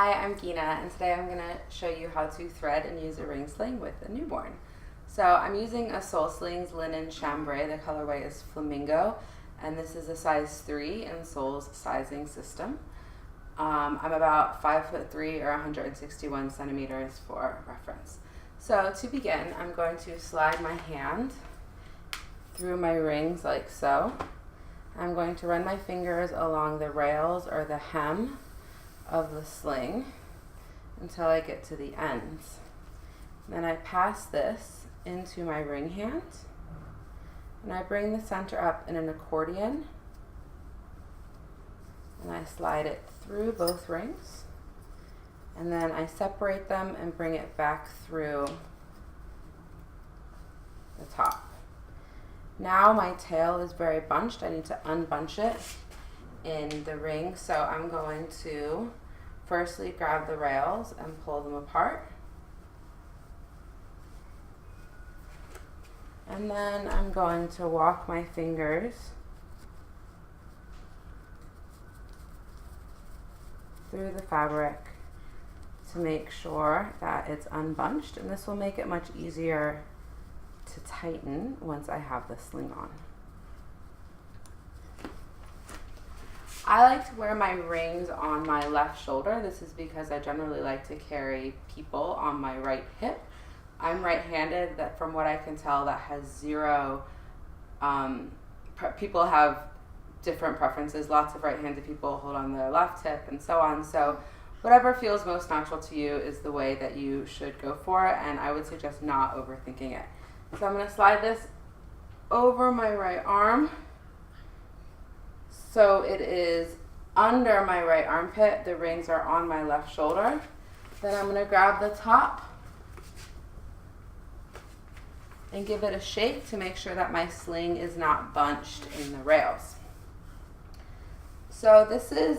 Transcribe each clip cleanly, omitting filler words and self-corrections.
Hi, I'm Gina, and today I'm going to show you how to thread and use a ring sling with a newborn. So I'm using a Soul Sling's linen chambray. The colorway is flamingo, and this is a size 3 in Soul's sizing system. I'm about 5'3" or 161 centimeters for reference. So to begin, I'm going to slide my hand through my rings like so. I'm going to run my fingers along the rails or the hem of the sling until I get to the ends. Then I pass this into my ring hand, and I bring the center up in an accordion, and I slide it through both rings, and then I separate them and bring it back through the top. Now my tail is very bunched. I need to unbunch it in the ring, so I'm going to firstly grab the rails and pull them apart, and then I'm going to walk my fingers through the fabric to make sure that it's unbunched, and this will make it much easier to tighten once I have the sling on. I like to wear my rings on my left shoulder. This is because I generally like to carry people on my right hip. I'm right-handed, that from what I can tell, that has zero, people have different preferences. Lots of right-handed people hold on their left hip and so on. So whatever feels most natural to you is the way that you should go for it, and I would suggest not overthinking it. So I'm going to slide this over my right arm so it is under my right armpit. The rings are on my left shoulder. Then I'm going to grab the top and give it a shake to make sure that my sling is not bunched in the rails. So this is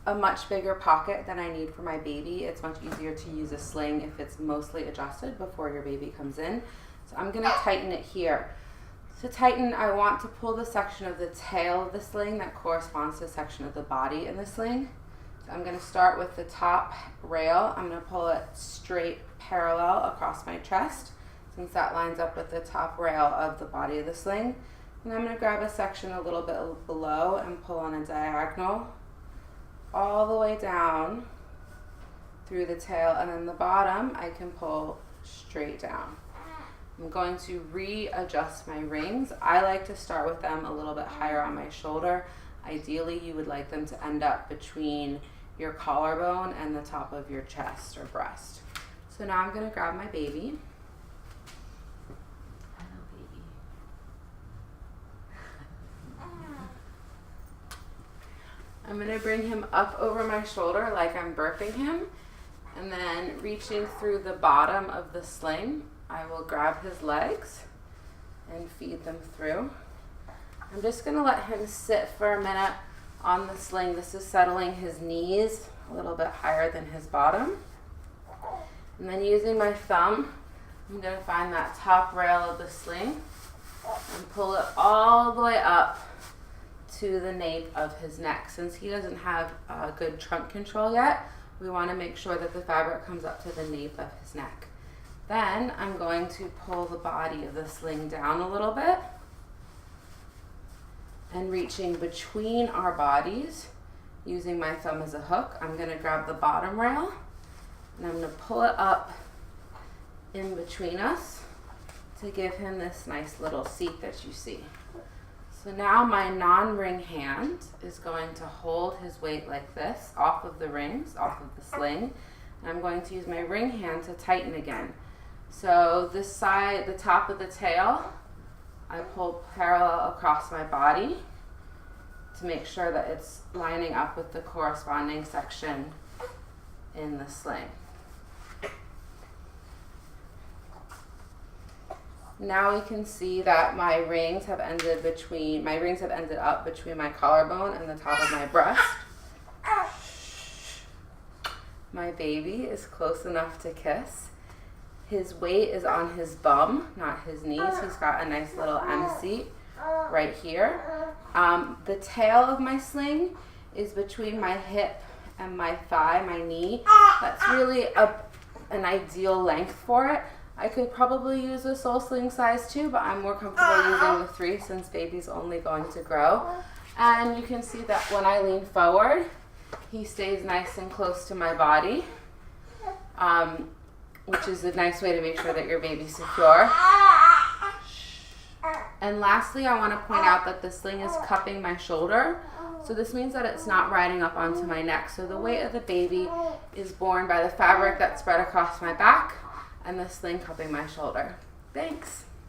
a much bigger pocket than I need for my baby. It's much easier to use a sling if it's mostly adjusted before your baby comes in. So I'm going to tighten it here. To tighten, I want to pull the section of the tail of the sling that corresponds to the section of the body in the sling. So I'm going to start with the top rail. I'm going to pull it straight parallel across my chest, since that lines up with the top rail of the body of the sling. And I'm going to grab a section a little bit below and pull on a diagonal all the way down through the tail, and then the bottom I can pull straight down. I'm going to readjust my rings. I like to start with them a little bit higher on my shoulder. Ideally, you would like them to end up between your collarbone and the top of your chest or breast. So now I'm going to grab my baby. Hello, baby. I'm going to bring him up over my shoulder like I'm burping him, and then reaching through the bottom of the sling, I will grab his legs and feed them through. I'm just going to let him sit for a minute on the sling. This is settling his knees a little bit higher than his bottom. And then using my thumb, I'm going to find that top rail of the sling and pull it all the way up to the nape of his neck. Since he doesn't have good trunk control yet, we want to make sure that the fabric comes up to the nape of his neck. Then I'm going to pull the body of the sling down a little bit, and reaching between our bodies, using my thumb as a hook, I'm going to grab the bottom rail, and I'm going to pull it up in between us to give him this nice little seat that you see. So now my non-ring hand is going to hold his weight like this off of the rings, off of the sling, and I'm going to use my ring hand to tighten again. So this side, the top of the tail, I pull parallel across my body to make sure that it's lining up with the corresponding section in the sling. Now we can see that my rings have ended up between my collarbone and the top of my breast. My baby is close enough to kiss. His weight is on his bum, not his knees. He's got a nice little M seat right here. The tail of my sling is between my hip and my thigh, my knee. That's really an ideal length for it. I could probably use a Soul Sling size 2, but I'm more comfortable using the 3 since baby's only going to grow. And you can see that when I lean forward, he stays nice and close to my body, which is a nice way to make sure that your baby's secure. And lastly, I want to point out that the sling is cupping my shoulder. So this means that it's not riding up onto my neck. So the weight of the baby is borne by the fabric that's spread across my back and the sling cupping my shoulder. Thanks.